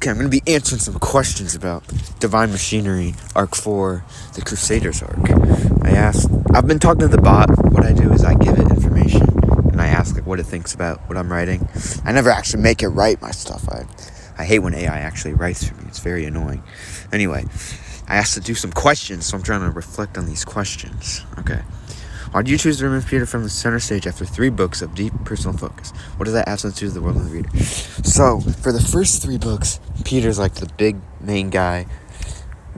Okay, I'm going to be answering some questions about Divine Machinery Arc 4, the Crusaders arc. I've been talking to the bot. What I do is I give it information, and I ask what it thinks about what I'm writing. I never actually make it write my stuff. I hate when AI actually writes for me. It's very annoying. Anyway, I asked to do some questions, so I'm trying to reflect on these questions. Okay. Why do you choose to remove Peter from the center stage after 3 books of deep personal focus? What does that have to do with the world of the reader? So, for the first 3 books, Peter's like the big main guy.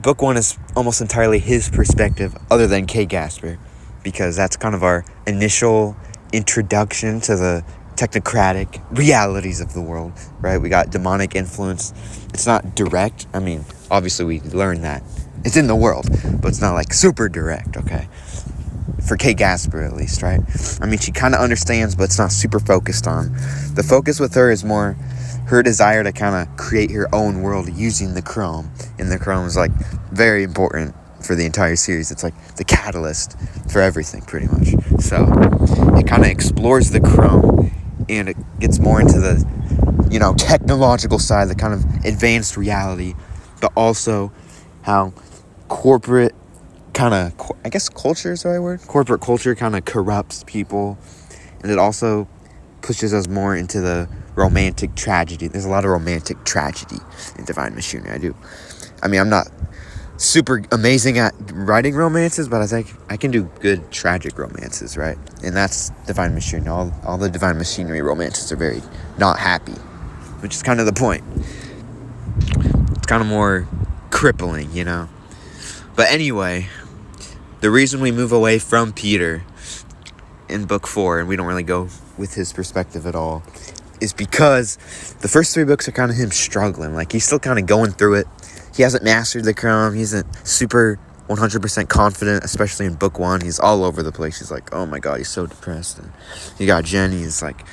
Book 1 is almost entirely his perspective, other than Kay Gasper, because that's kind of our initial introduction to the technocratic realities of the world, right? We got demonic influence. It's not direct. I mean, obviously we learned that. It's in the world, but it's not like super direct, okay? For Kay Gasper, at least, right? I mean, she kind of understands, but it's not super focused on. The focus with her is more her desire to kind of create her own world using the Chrome. And the Chrome is, like, very important for the entire series. It's, like, the catalyst for everything, pretty much. So, it kind of explores the Chrome, and it gets more into the, technological side, the kind of advanced reality, but also how corporate culture is the right word? Corporate culture kind of corrupts people, and it also pushes us more into the romantic tragedy. There's a lot of romantic tragedy in Divine Machinery. I'm not super amazing at writing romances, but I think I can do good tragic romances, right? And that's Divine Machinery. All the Divine Machinery romances are very not happy, which is kind of the point. It's kind of more crippling, But anyway, the reason we move away from Peter in book 4, and we don't really go with his perspective at all, is because the first 3 books are kind of him struggling. Like, he's still kind of going through it. He hasn't mastered the Chrome. He isn't super 100% confident, especially in book 1. He's all over the place. He's like, oh my god, he's so depressed. And you got Jenny. He's like,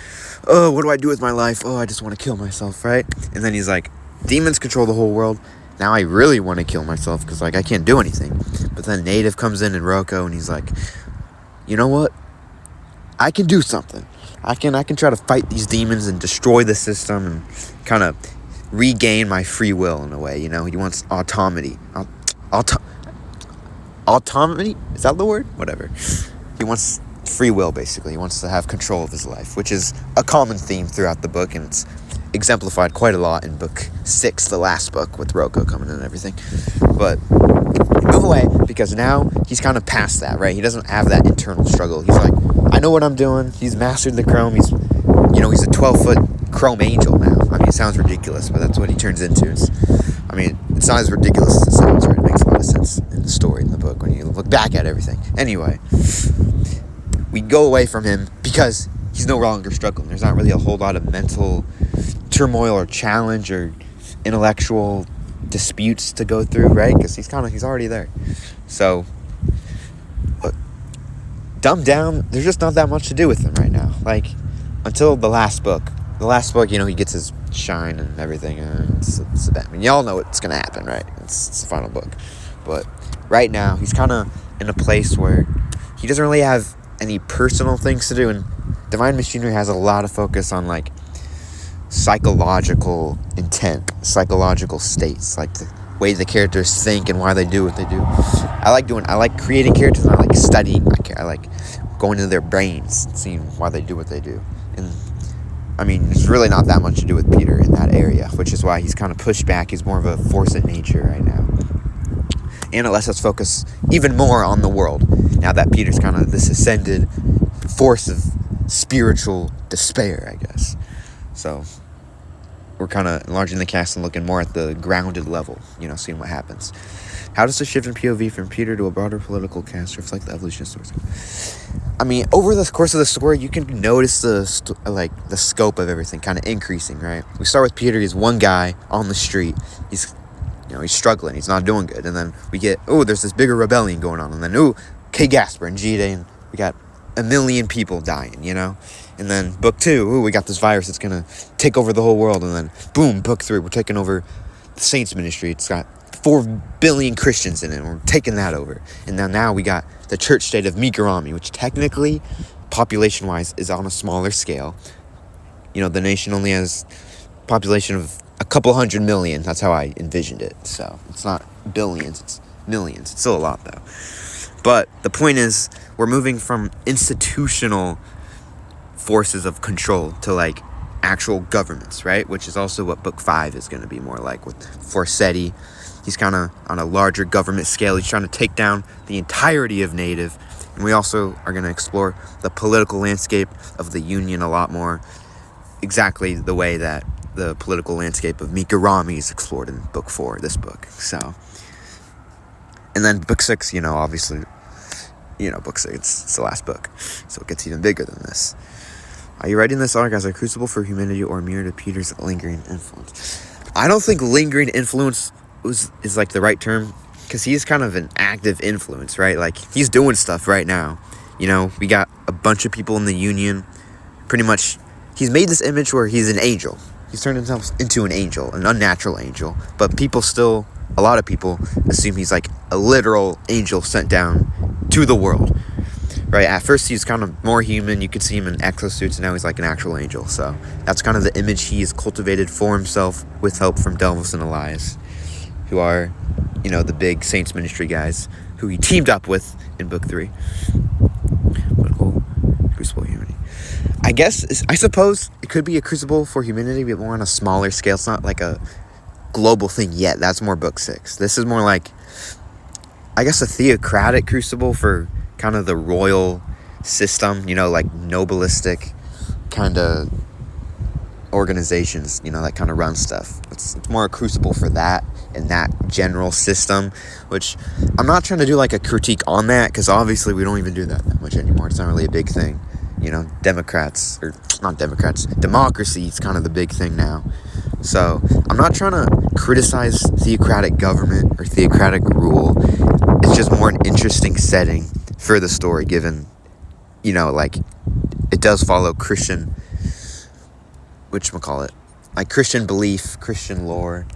oh, what do I do with my life? Oh, I just want to kill myself, right? And then he's like, demons control the whole world. Now I really want to kill myself because, I can't do anything. But then Native comes in and Rocco, and he's like, you know what? I can do something. I can try to fight these demons and destroy the system and kind of regain my free will in a way, He wants autonomy. Autonomy? Is that the word? Whatever. He wants free will, basically. He wants to have control of his life, which is a common theme throughout the book, and it's exemplified quite a lot in book 6, the last book, with Rocco coming in and everything. But move away, because now he's kind of past that, right? He doesn't have that internal struggle. He's like, I know what I'm doing. He's mastered the Chrome. He's a 12-foot Chrome angel now. It sounds ridiculous, but that's what he turns into. It's not as ridiculous as it sounds, right? It makes a lot of sense in the story, in the book, when you look back at everything. Anyway, we go away from him because he's no longer struggling. There's not really a whole lot of mental turmoil or challenge or intellectual disputes to go through, right? Because he's already there. So, dumbed down, there's just not that much to do with him right now. Until the last book. The last book, he gets his shine and everything. Y'all know what's going to happen, right? It's the final book. But right now, he's kind of in a place where he doesn't really have any personal things to do. And Divine Machinery has a lot of focus on, psychological intent, psychological states, the way the characters think and why they do what they do. I like creating characters, and I like studying I like going into their brains and seeing why they do what they do. And there's really not that much to do with Peter in that area, which is why he's kind of pushed back. He's more of a force of nature right now. And it lets us focus even more on the world, now that Peter's kind of this ascended force of spiritual despair, I guess. So we're kind of enlarging the cast and looking more at the grounded level, seeing what happens. How does the shift in POV from Peter to a broader political cast reflect the evolution of stories? Over the course of the story, you can notice the scope of everything kind of increasing, right? We start with Peter. He's one guy on the street. He's struggling. He's not doing good. And then we get, there's this bigger rebellion going on. And then, Kay Gasper and G-Day, and we got 1 million people dying, And then book 2, we got this virus that's going to take over the whole world. And then, boom, book 3, we're taking over the Saints Ministry. It's got 4 billion Christians in it, and we're taking that over. And now we got the church state of Mikurami, which technically, population-wise, is on a smaller scale. The nation only has population of a couple 100 million. That's how I envisioned it. So it's not billions, it's millions. It's still a lot though. But the point is, we're moving from institutional forces of control to like actual governments, right? Which is also what book 5 is going to be more like with Forseti. He's kind of on a larger government scale. He's trying to take down the entirety of Native. And we also are going to explore the political landscape of the Union a lot more, exactly the way that the political landscape of Mikarami is explored in book 4, this book. So, and then book 6, obviously, book 6, it's the last book. So it gets even bigger than this. Are you writing this arc as a crucible for humanity or a mirror to Peter's lingering influence? I don't think lingering influence is like the right term, because he's kind of an active influence, right? Like, he's doing stuff right now. We got a bunch of people in the Union. Pretty much, he's made this image where he's an angel. He's turned himself into an angel, an unnatural angel. But a lot of people assume he's like a literal angel sent down to the world. Right, at first he's kind of more human. You could see him in exosuits, and now he's like an actual angel. So that's kind of the image he has cultivated for himself with help from Delvis and Elias, who are, the big Saints Ministry guys who he teamed up with in book 3. Political crucible humanity. I suppose it could be a crucible for humanity, but more on a smaller scale. It's not like a global thing yet. That's more book 6. This is more like, I guess, a theocratic crucible for kind of the royal system, like nobilistic kind of organizations, that kind of run stuff. It's more a crucible for that and that general system, which I'm not trying to do like a critique on that, because obviously we don't even do that much anymore. It's not really a big thing. Democracy is kind of the big thing now. So I'm not trying to criticize theocratic government or theocratic rule. It's just more an interesting setting for the story, given, like, it does follow Christian, like Christian belief, Christian lore,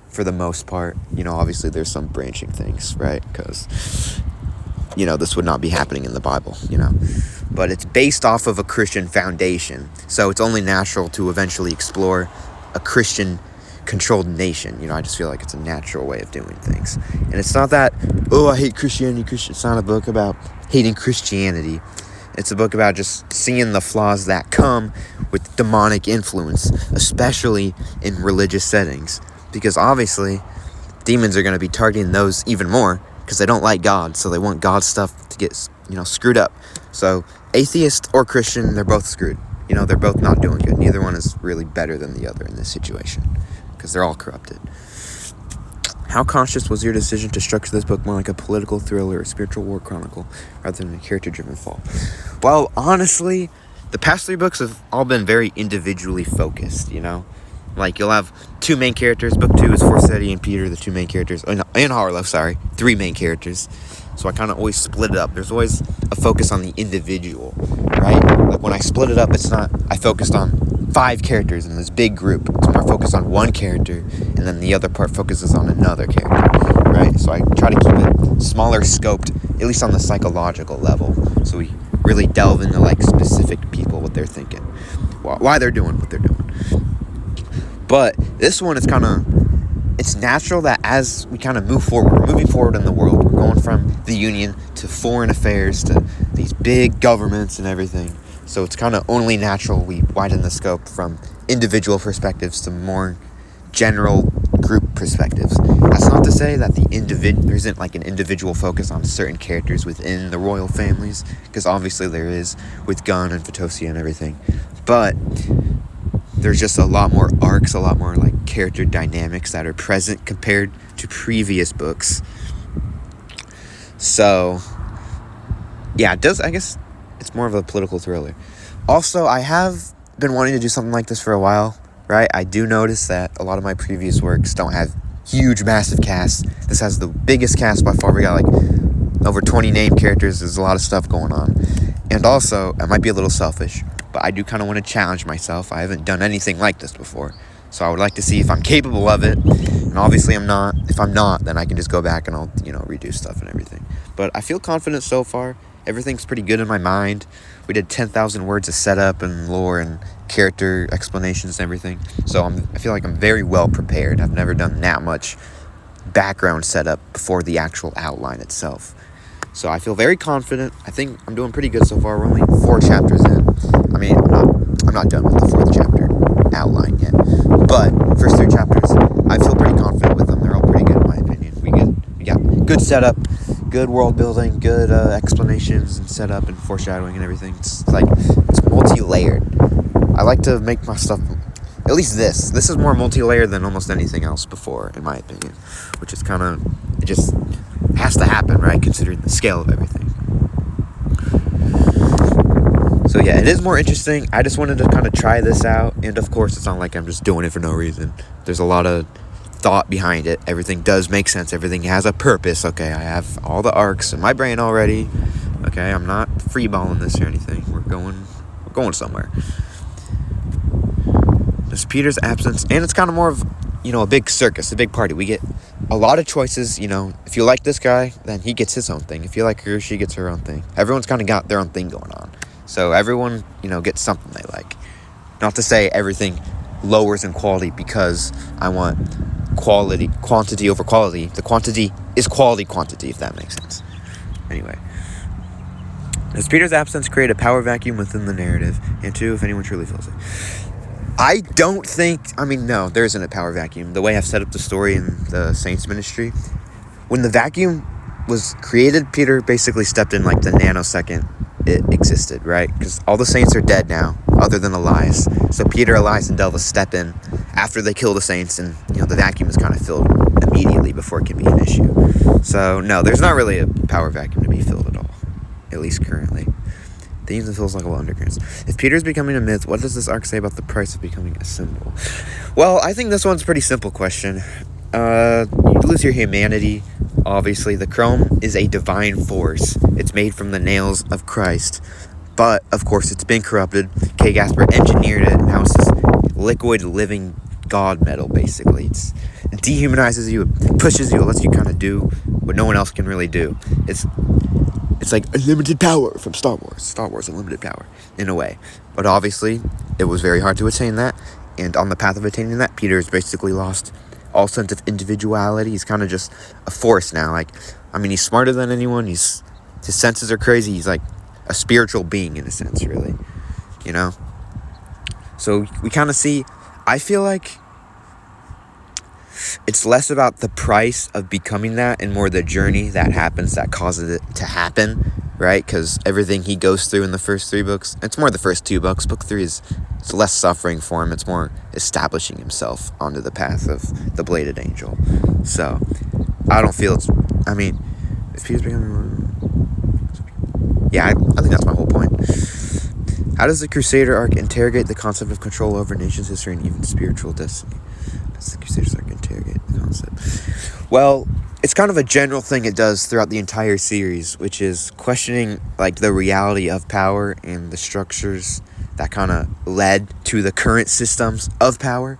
for the most part. Obviously there's some branching things, right? Because, this would not be happening in the Bible, But it's based off of a Christian foundation, so it's only natural to eventually explore a Christian-controlled nation. I just feel like it's a natural way of doing things. And it's not that, I hate Christianity. It's not a book about hating Christianity. It's a book about just seeing the flaws that come with demonic influence, especially in religious settings. Because obviously, demons are going to be targeting those even more, because they don't like God, so they want God's stuff to get, screwed up. So, atheist or Christian, they're both screwed. They're both not doing good. Neither one is really better than the other in this situation, because they're all corrupted. How conscious was your decision to structure this book more like a political thriller or spiritual war chronicle rather than a character-driven fall? Well, honestly, the past 3 books have all been very individually focused, Like, you'll have 2 main characters. Book 2 is Forseti and Peter, the 2 main characters. And Harlow, 3 main characters. So I kind of always split it up. There's always a focus on the individual, right? Like, when I split it up, I focused on 5 characters in this big group. It's more focused on one character, and then the other part focuses on another character, right? So I try to keep it smaller scoped, at least on the psychological level. So we really delve into, like, specific people, what they're thinking, why they're doing what they're doing. But this one is it's natural that as we kind of move forward, we're moving forward in the world. We're going from the Union to foreign affairs to these big governments and everything. So it's kind of only natural we widen the scope from individual perspectives to more general group perspectives. That's not to say that there isn't like an individual focus on certain characters within the royal families, because obviously there is with Gunn and Fatosia and everything. But there's just a lot more arcs, a lot more like character dynamics that are present compared to previous books. So, yeah, I guess it's more of a political thriller. Also, I have been wanting to do something like this for a while, right? I do notice that a lot of my previous works don't have huge, massive casts. This has the biggest cast by far. We got like over 20 named characters. There's a lot of stuff going on. And also, I might be a little selfish, but I do kind of want to challenge myself. I haven't done anything like this before, so I would like to see if I'm capable of it. And obviously I'm not. If I'm not, then I can just go back and I'll, redo stuff and everything. But I feel confident so far. Everything's pretty good in my mind. We did 10,000 words of setup and lore and character explanations and everything. So I feel like I'm very well prepared. I've never done that much background setup before the actual outline itself. So I feel very confident. I think I'm doing pretty good so far. We're only 4 chapters in. I mean, I'm not done with the 4th chapter outline yet. But first 3 chapters, I feel pretty confident with them. They're all pretty good in my opinion. We got good setup, good world building, good explanations and setup and foreshadowing and everything. It's multi-layered. I like to make my stuff, at least this is more multi-layered than almost anything else before, in my opinion, which is kind of, it just has to happen, right, considering the scale of everything. So yeah, it is more interesting. I just wanted to kind of try this out, and of course it's not like I'm just doing it for no reason. There's a lot of thought behind it. Everything does make sense. Everything has a purpose. Okay, I have all the arcs in my brain already. Okay, I'm not freeballing this or anything. We're going somewhere. There's Peter's absence, and it's kind of more of, a big circus, a big party. We get a lot of choices. If you like this guy, then he gets his own thing. If you like her, she gets her own thing. Everyone's kind of got their own thing going on. So everyone, gets something they like. Not to say everything lowers in quality because I want quantity over quality. The quantity is quantity, if that makes sense. Anyway. Does Peter's absence create a power vacuum within the narrative? And 2, if anyone truly feels it. I don't think, no, there isn't a power vacuum. The way I've set up the story in the Saints ministry, when the vacuum was created, Peter basically stepped in like the nanosecond it existed, right? Because all the Saints are dead now, other than Elias. So Peter, Elias, and Delva step in after they kill the Saints, and the vacuum is kind of filled immediately before it can be an issue. So no, there's not really a power vacuum to be filled at all, at least currently. Themes and philosophical undercurrents. If Peter's becoming a myth, what does this arc say about the price of becoming a symbol? Well, I think this one's a pretty simple question. You lose your humanity. Obviously, the chrome is a divine force. It's made from the nails of Christ. But, of course, it's been corrupted. K. Gasper engineered it. Now it's this liquid, living god metal, basically. It dehumanizes you. It pushes you. It lets you kind of do what no one else can really do. It's like unlimited power from Star Wars. Star Wars, unlimited power, in a way. But obviously, it was very hard to attain that. And on the path of attaining that, Peter's basically lost all sense of individuality. He's kind of just a force now. He's smarter than anyone. His senses are crazy. He's like a spiritual being in a sense, really. So we kind of see, I feel like it's less about the price of becoming that and more the journey that happens that causes it to happen, right? Because everything he goes through in the first 3 books, it's more the first 2 books. Book 3 it's less suffering for him. It's more establishing himself onto the path of the Bladed Angel. So I don't feel if Peter's becoming... Yeah, I think that's my whole point. How does the Crusader arc interrogate the concept of control over nations' history and even spiritual destiny? Does the Crusaders arc interrogate the concept? Well, it's kind of a general thing it does throughout the entire series, which is questioning the reality of power and the structures that kind of led to the current systems of power.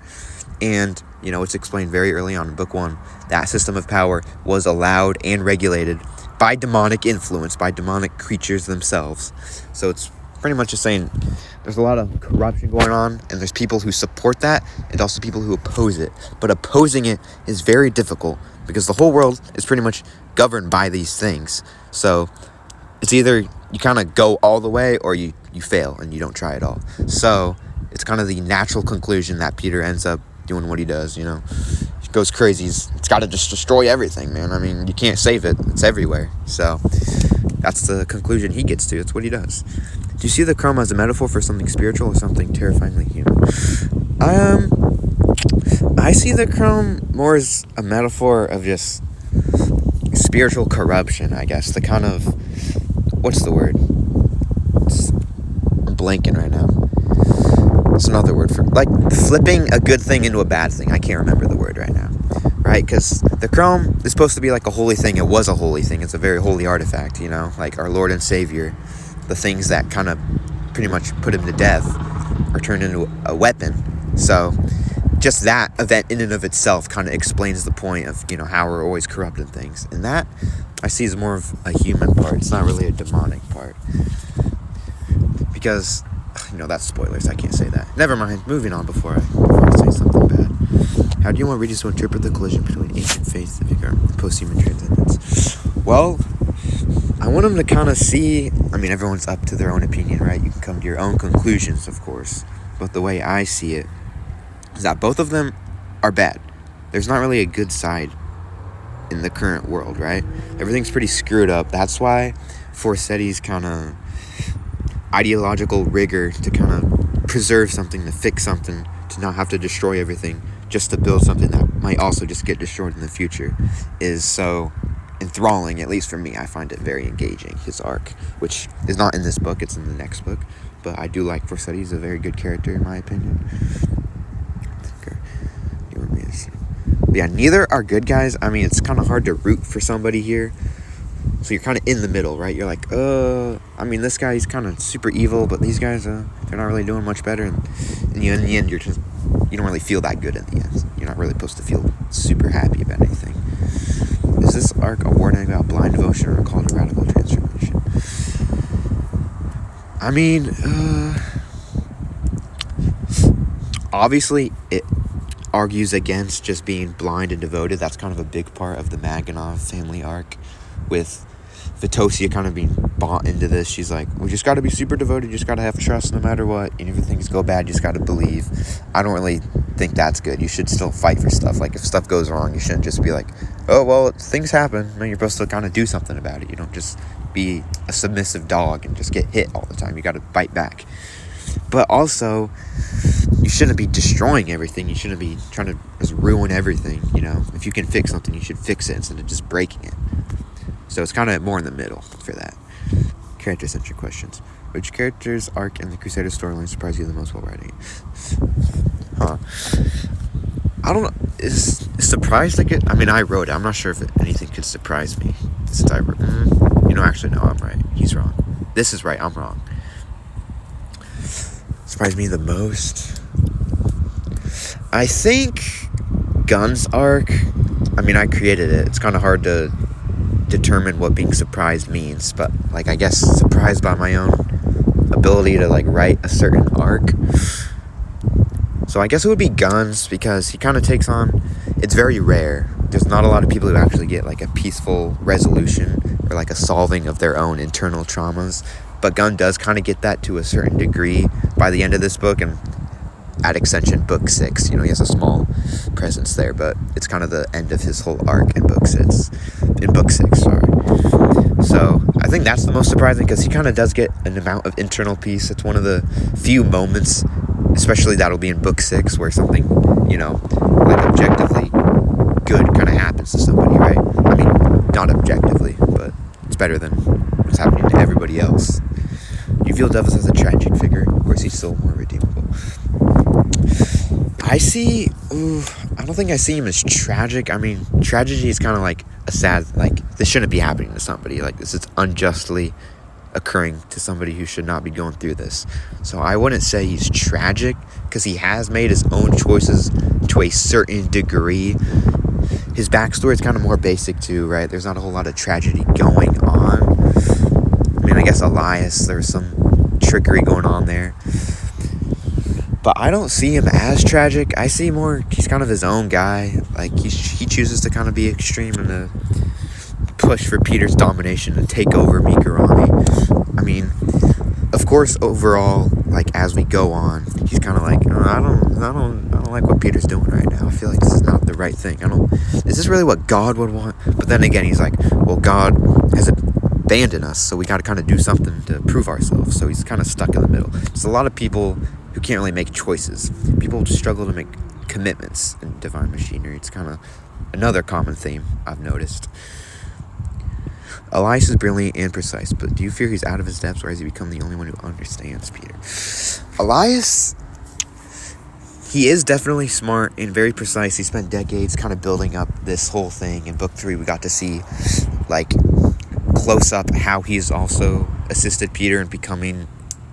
And, it's explained very early on in book 1, that system of power was allowed and regulated by demonic influence, by demonic creatures themselves. So it's pretty much just saying there's a lot of corruption going on, and there's people who support that and also people who oppose it. But opposing it is very difficult because the whole world is pretty much governed by these things. So it's either you kind of go all the way or you fail and you don't try at all. So it's kind of the natural conclusion that Peter ends up doing what he does, He goes crazy. It's got to just destroy everything, man. You can't save it. It's everywhere. So that's the conclusion he gets to. It's what he does. Do you see the chrome as a metaphor for something spiritual or something terrifyingly human? I see the chrome more as a metaphor of just spiritual corruption, I guess. The kind of... What's the word? I'm blanking right now. It's another word for... flipping a good thing into a bad thing. I can't remember the word right now. Right? Because the chrome is supposed to be like a holy thing. It was a holy thing. It's a very holy artifact, Like our Lord and Savior. The things that kind of pretty much put him to death are turned into a weapon. So just that event in and of itself kind of explains the point of, how we're always corrupting things. And that I see as more of a human part. It's not really a demonic part. Because, that's spoilers. I can't say that. Never mind. Moving on before I say something bad. How do you want readers to interpret the collision between ancient faith and post-human transcendence? Well, I want them to kind of see, everyone's up to their own opinion, right? You can come to your own conclusions, of course. But the way I see it is that both of them are bad. There's not really a good side in the current world, right? Everything's pretty screwed up. That's why Forseti's kind of ideological rigor to kind of preserve something, to fix something, to not have to destroy everything, just to build something that might also just get destroyed in the future, is so enthralling. At least for me, I find it very engaging, his arc, which is not in this book, it's in the next book. But I do like Forseti. He's a very good character in my opinion. But yeah, neither are good guys. It's kind of hard to root for somebody here. So you're kind of in the middle, right? You're like, this guy, he's kind of super evil, but these guys, they're not really doing much better. And in the end, you don't really feel that good in the end. You're not really supposed to feel super happy about anything. Is this arc a warning about blind devotion or a call to radical transformation? Obviously, it argues against just being blind and devoted. That's kind of a big part of the Maganov family arc, with Vitosia kind of being bought into this. She's like, we just got to be super devoted, you just got to have trust no matter what, and if things go bad, you just got to believe. I don't really think that's good. You should still fight for stuff. Like, if stuff goes wrong, you shouldn't just be like, oh, well, things happen, and you're supposed to kind of do something about it. You don't just be a submissive dog and just get hit all the time. You got to bite back. But also, you shouldn't be destroying everything. You shouldn't be trying to just ruin everything, If you can fix something, you should fix it instead of just breaking it. So it's kind of more in the middle for that. Character-centric questions. Which character's arc in the Crusader storyline surprised you the most while writing it? I don't know. Is surprised like it? I wrote it. I'm not sure if anything could surprise me since I wrote it. Actually, no, I'm right. He's wrong. This is right. I'm wrong. Surprised me the most? I think Gunn's arc. I created it. It's kind of hard to determine what being surprised means, but I guess surprised by my own ability to write a certain arc. So I guess it would be Gunn's, because he kind of takes on, it's very rare. There's not a lot of people who actually get a peaceful resolution or a solving of their own internal traumas, but Gunn does kind of get that to a certain degree by the end of this book, and at Extension book 6, he has a small presence there, but it's kind of the end of his whole arc in book 6, sorry. So I think that's the most surprising, because he kind of does get an amount of internal peace. It's one of the few moments, especially that'll be in book 6, where something, objectively good kind of happens to somebody, right? Not objectively, but it's better than what's happening to everybody else. Do you feel Devils as a tragic figure, or is he still more redeemable? I don't think I see him as tragic. Tragedy is kind of a sad, this shouldn't be happening to somebody. This is unjustly occurring to somebody who should not be going through this. So I wouldn't say he's tragic, because he has made his own choices to a certain degree. His backstory is kind of more basic too, right? There's not a whole lot of tragedy going on. I guess Elias, there's some trickery going on there. But I don't see him as tragic. I see more, he's kind of his own guy. He chooses to kind of be extreme in the push for Peter's domination to take over Mikurami. Of course, overall, as we go on, he's kind of I don't like what Peter's doing right now. I feel like this is not the right thing. Is this really what God would want? But then again, he's like, well, God has abandoned us, so we got to kind of do something to prove ourselves. So he's kind of stuck in the middle. There's a lot of people who can't really make choices. People just struggle to make commitments in Divine Machinery. It's kind of another common theme I've noticed. Elias is brilliant and precise, but do you fear he's out of his depths, or has he become the only one who understands Peter? Elias, he is definitely smart and very precise. He spent decades kind of building up this whole thing. In book 3, we got to see close up how he's also assisted Peter in becoming,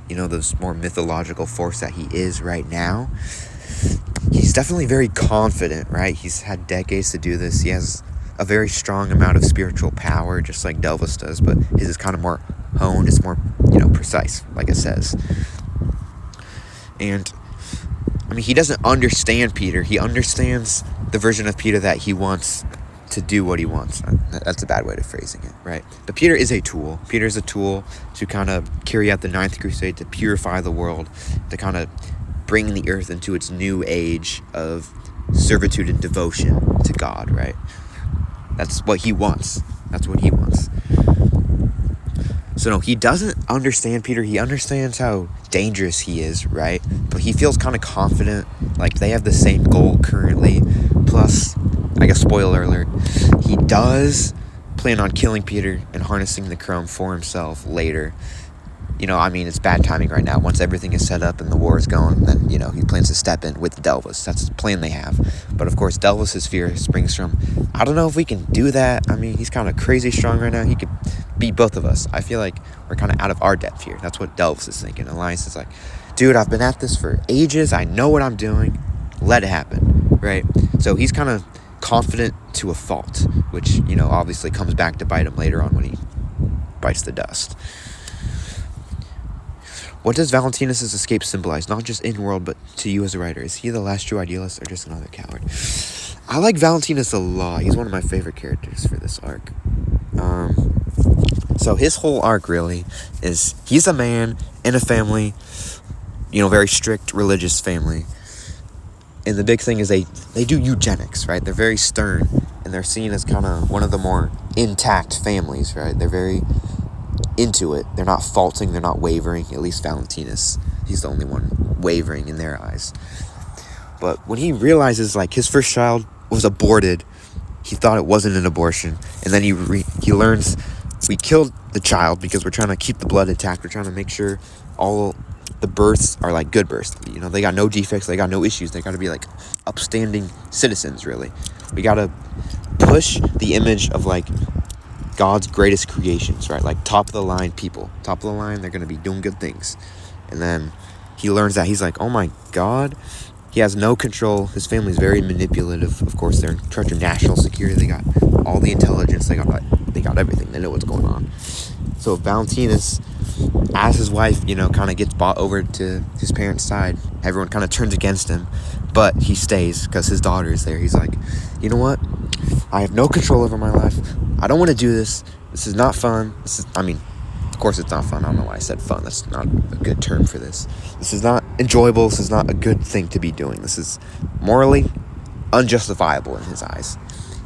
this more mythological force that he is right now. he's definitely very confident, right? He's had decades to do this. He has a very strong amount of spiritual power, just like Delvis does, but his is kind of more honed. It's more, precise, like it says. And, he doesn't understand Peter. He understands the version of Peter that he wants to do what he wants. That's a bad way of phrasing it, right? But Peter is a tool. Peter is a tool to kind of carry out the Ninth Crusade, to purify the world, to kind of bring the earth into its new age of servitude and devotion to God, right? That's what he wants. That's what he wants. So no, he doesn't understand Peter. He understands how dangerous he is, right? But he feels kind of confident, like they have the same goal currently. Plus, I guess spoiler alert, he does plan on killing Peter and harnessing the chrome for himself later. It's bad timing right now. Once everything is set up and the war is going, then, he plans to step in with Delvis. That's the plan they have. But, of course, Delvis's fear springs from, I don't know if we can do that. He's kind of crazy strong right now. He could beat both of us. I feel like we're kind of out of our depth here. That's what Delvis is thinking. Elias is like, dude, I've been at this for ages. I know what I'm doing. Let it happen, right? So he's kind of confident to a fault, which, obviously comes back to bite him later on when he bites the dust. What does Valentinus' escape symbolize, not just in world, but to you as a writer? Is he the last true idealist or just another coward? I like Valentinus a lot. He's one of my favorite characters for this arc. So his whole arc really is he's a man in a family, very strict religious family. And the big thing is they do eugenics, right? They're very stern, and they're seen as kind of one of the more intact families, right? They're very into it. They're not faltering, they're not wavering. At least Valentinus, he's the only one wavering in their eyes. But when he realizes like his first child was aborted, he thought it wasn't an abortion, and then he learns we killed the child because we're trying to keep the blood intact. We're trying to make sure all the births are like good births. They got no defects, they got no issues. They got to be like upstanding citizens, really. We got to push the image of like God's greatest creations, right? Like top of the line people. Top of the line, they're going to be doing good things. And then he learns that he's like, oh my God, he has no control. His family's very manipulative. Of course, they're in charge of national security. They got all the intelligence. They got everything. They know what's going on. So Valentinus, as his wife, kind of gets bought over to his parents' side, everyone kind of turns against him, but he stays because his daughter is there. He's like, you know what? I have no control over my life. I don't want to do this. This is not fun. Of course it's not fun. I don't know why I said fun. That's not a good term for this. This is not enjoyable. This is not a good thing to be doing. This is morally unjustifiable in his eyes.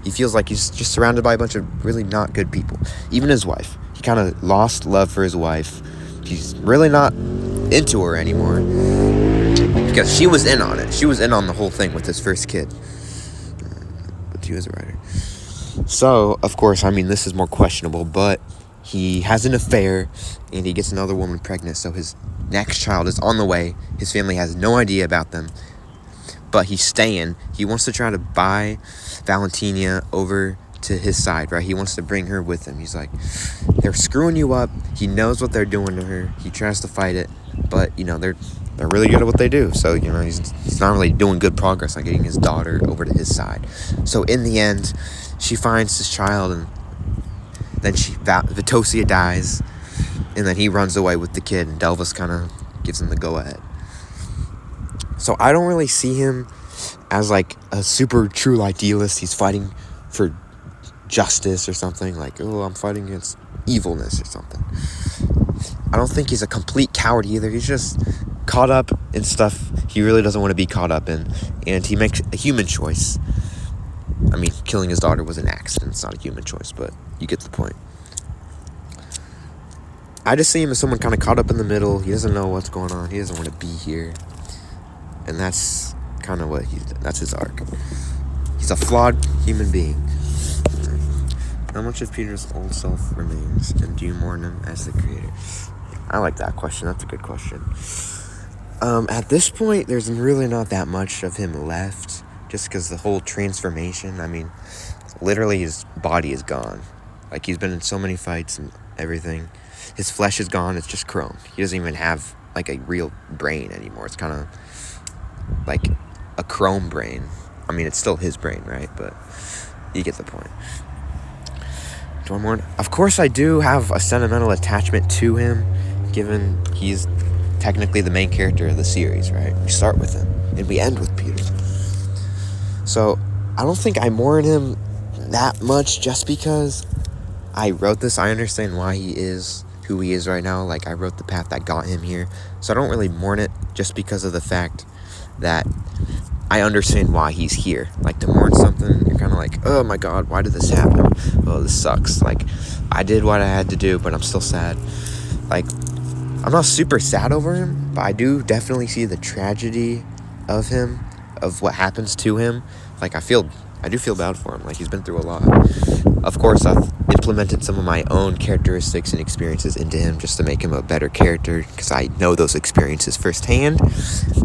He feels like he's just surrounded by a bunch of really not good people. Even his wife. He kind of lost love for his wife. He's really not into her anymore. Because she was in on it. She was in on the whole thing with his first kid. But she was a writer. So, of course, this is more questionable, but he has an affair, and he gets another woman pregnant, so his next child is on the way. His family has no idea about them, but he's staying. He wants to try to buy Valentina over to his side, right? He wants to bring her with him. He's like, they're screwing you up. He knows what they're doing to her. He tries to fight it, but, they're really good at what they do. So, he's not really doing good progress on getting his daughter over to his side. So, in the end, she finds his child, and then Vitosia dies, and then he runs away with the kid, and Delvis kind of gives him the go-ahead. So I don't really see him as like a super true idealist. He's fighting for justice or something, like, oh, I'm fighting against evilness or something. I don't think he's a complete coward either. He's just caught up in stuff he really doesn't want to be caught up in, and he makes a human choice. Killing his daughter was an accident. It's not a human choice, but you get the point. I just see him as someone kind of caught up in the middle. He doesn't know what's going on. He doesn't want to be here. And that's kind of that's his arc. He's a flawed human being. How much of Peter's old self remains, and do you mourn him as the creator? I like that question. That's a good question. At this point, there's really not that much of him left, just because the whole transformation, literally his body is gone. Like, he's been in so many fights and everything. His flesh is gone. It's just chrome. He doesn't even have, like, a real brain anymore. It's kind of like a chrome brain. I mean, it's still his brain, right? But you get the point. Do I mourn? Of course I do have a sentimental attachment to him, given he's technically the main character of the series, right? We start with him, and we end with Peter. So, I don't think I mourn him that much just because I wrote this. I understand why he is who he is right now. Like, I wrote the path that got him here. So I don't really mourn it just because of the fact that I understand why he's here. Like, to mourn something, you're kind of like, oh my god, why did this happen? Oh, this sucks. Like, I did what I had to do, but I'm still sad. Like, I'm not super sad over him, but I do definitely see the tragedy of him, of what happens to him. Like, I do feel bad for him. Like, he's been through a lot. Of course, I've implemented some of my own characteristics and experiences into him just to make him a better character, because I know those experiences firsthand.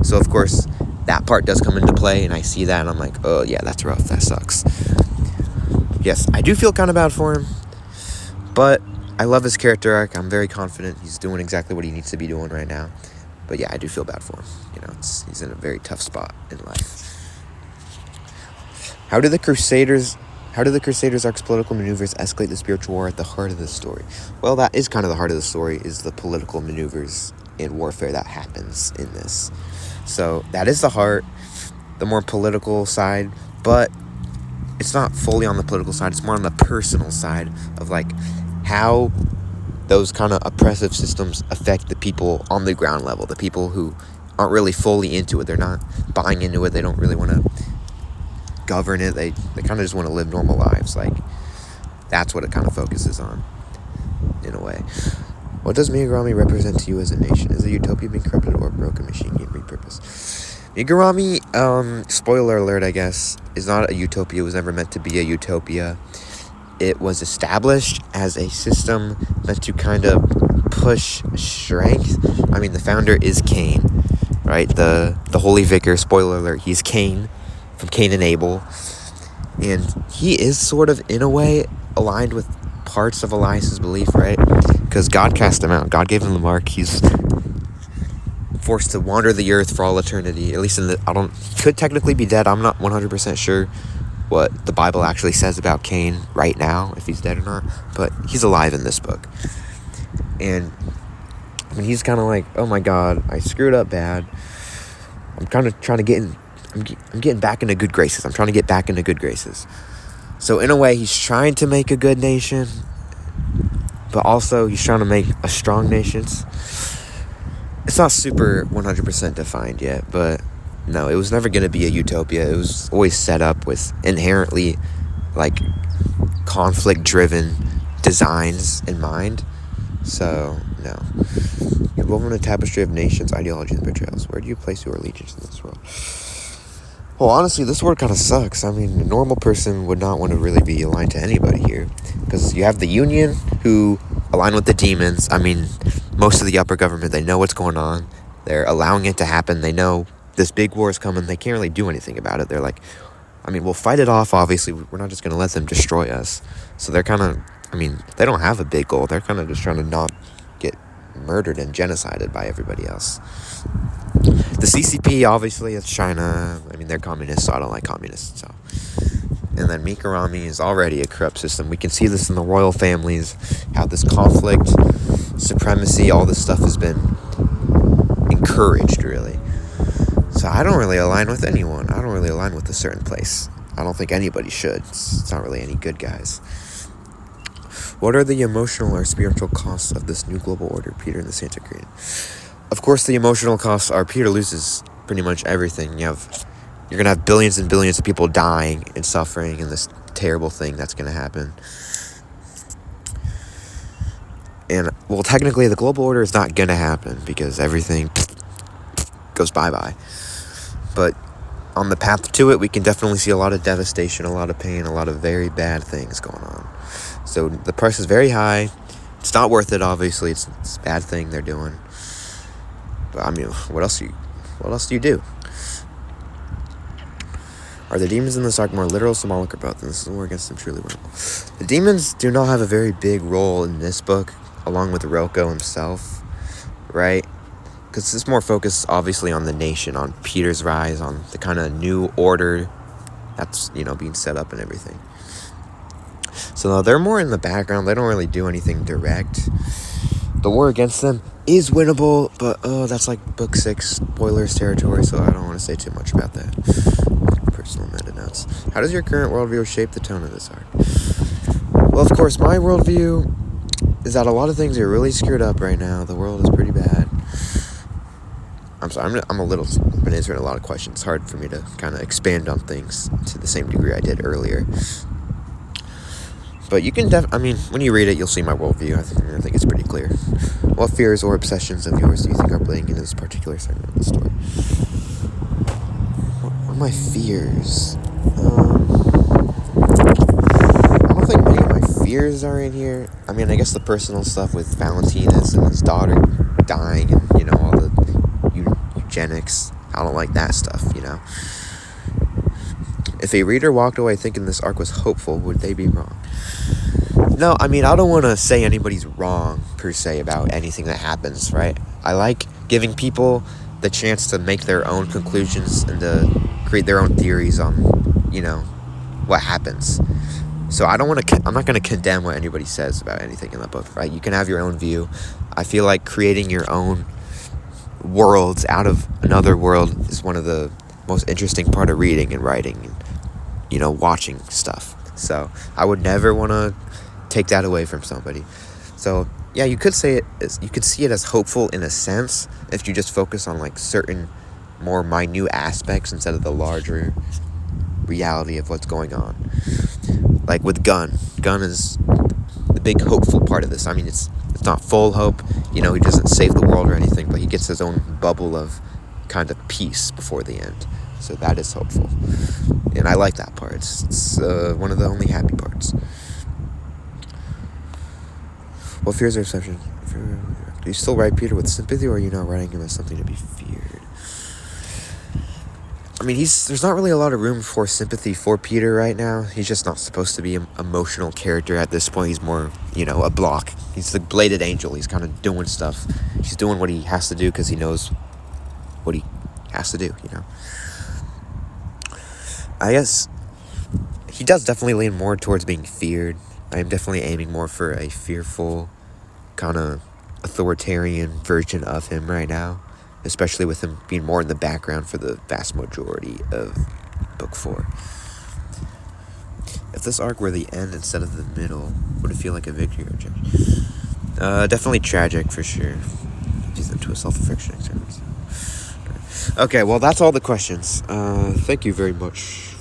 So, of course, that part does come into play, and I see that, and I'm like, oh, yeah, that's rough. That sucks. Yes, I do feel kind of bad for him, but I love his character arc. I'm very confident he's doing exactly what he needs to be doing right now. But, yeah, I do feel bad for him. You know, he's in a very tough spot in life. How do the Crusaders' arc's political maneuvers escalate the spiritual war at the heart of the story? Well, that is kind of the heart of the story, is the political maneuvers and warfare that happens in this. So that is the heart, the more political side, but it's not fully on the political side. It's more on the personal side of, like, how those kind of oppressive systems affect the people on the ground level, the people who aren't really fully into it. They're not buying into it. They don't really want to govern it. They kind of just want to live normal lives. Like, that's what it kind of focuses on, in a way. What does Megurami represent to you as a nation? Is a utopia being corrupted or a broken machine being repurposed? Megurami, spoiler alert, I guess, is not a utopia. It was never meant to be a utopia. It was established as a system meant to kind of push strength. I mean, the founder is Cain, right? The Holy Vicar, spoiler alert, he's Cain, from Cain and Abel. And he is sort of, in a way, aligned with parts of Elias's belief, right? Because God cast him out. God gave him the mark. He's forced to wander the earth for all eternity. At least could technically be dead. I'm not 100% sure what the Bible actually says about Cain right now, if he's dead or not. But he's alive in this book. And I mean, he's kind of like, oh my God, I screwed up bad. I'm kind of trying to get in. I'm getting back into good graces. I'm trying to get back into good graces. So in a way, he's trying to make a good nation, but also he's trying to make a strong nation. It's not super 100% defined yet, but no, it was never going to be a utopia. It was always set up with inherently, like, conflict-driven designs in mind. So, no. You're woven in a tapestry of nations, ideologies, and betrayals. Where do you place your allegiance in this world? Well, honestly, this world kind of sucks. I mean, a normal person would not want to really be aligned to anybody here. Because you have the Union, who align with the demons. I mean, most of the upper government, they know what's going on. They're allowing it to happen. They know this big war is coming. They can't really do anything about it. They're like, I mean, we'll fight it off, obviously. We're not just going to let them destroy us. So they're kind of, I mean, they don't have a big goal. They're kind of just trying to not get murdered and genocided by everybody else. The CCP, obviously, it's China. I mean, they're communists, so I don't like communists. So, and then Megurami is already a corrupt system. We can see this in the royal families, how this conflict, supremacy, all this stuff has been encouraged, really. So I don't really align with anyone. I don't really align with a certain place. I don't think anybody should. It's not really any good guys. What are the emotional or spiritual costs of this new global order Peter and the Santa created? Of course, the emotional costs are Peter loses pretty much everything. You're going to have billions and billions of people dying and suffering in this terrible thing that's going to happen. And, well, technically, the global order is not going to happen because everything goes bye-bye. But on the path to it, we can definitely see a lot of devastation, a lot of pain, a lot of very bad things going on. So the price is very high. It's not worth it, obviously. It's a bad thing they're doing. But, I mean, what else do you do? Are the demons in this arc more literal, symbolic, or both? And this is a war against them truly winnable. The demons do not have a very big role in this book, along with Roko himself, right? because it's more focused, obviously, on the nation, on Peter's rise, on the kind of new order that's, being set up and everything. So they're more in the background. They don't really do anything direct. The war against them is winnable, but that's like book 6 spoilers territory, so I don't want to say too much about that. Personal meta notes. How does your current worldview shape the tone of this arc? Well, of course, my worldview is that a lot of things are really screwed up right now. The world is pretty bad. I'm sorry, I'm a little, been answering a lot of questions. It's hard for me to kind of expand on things to the same degree I did earlier. But you can when you read it, you'll see my worldview. I think it's pretty clear. What fears or obsessions of yours do you think are playing in this particular segment of the story? What are my fears? I don't think many of my fears are in here. I guess the personal stuff with Valentinus and his daughter dying and, all the eugenics. I don't like that stuff, If a reader walked away thinking this arc was hopeful, would they be wrong? No, I don't want to say anybody's wrong, per se, about anything that happens, right? I like giving people the chance to make their own conclusions and to create their own theories on, what happens. So I'm not going to condemn what anybody says about anything in the book, right? You can have your own view. I feel like creating your own worlds out of another world is one of the most interesting part of reading and writing and, watching stuff. So I would never want to take that away from somebody. So yeah, you could see it as hopeful in a sense if you just focus on like certain more minute aspects instead of the larger reality of what's going on. Like with Gunn is the big hopeful part of this. It's not full hope, he doesn't save the world or anything, but he gets his own bubble of kind of peace before the end. So that is hopeful. And I like that part. It's one of the only happy parts. What fears or obsessions? Do you still write Peter with sympathy, or are you not writing him as something to be feared? There's not really a lot of room for sympathy for Peter right now. He's just not supposed to be an emotional character at this point. He's more, a block. He's the bladed angel. He's kind of doing stuff. He's doing what he has to do because he knows what he has to do, I guess he does definitely lean more towards being feared. I am definitely aiming more for a fearful, kind of authoritarian version of him right now, especially with him being more in the background for the vast majority of book 4. If this arc were the end instead of the middle, would it feel like a victory or change? Definitely tragic for sure. Leads them to a self-affliction experience. Okay, well, that's all the questions. Thank you very much.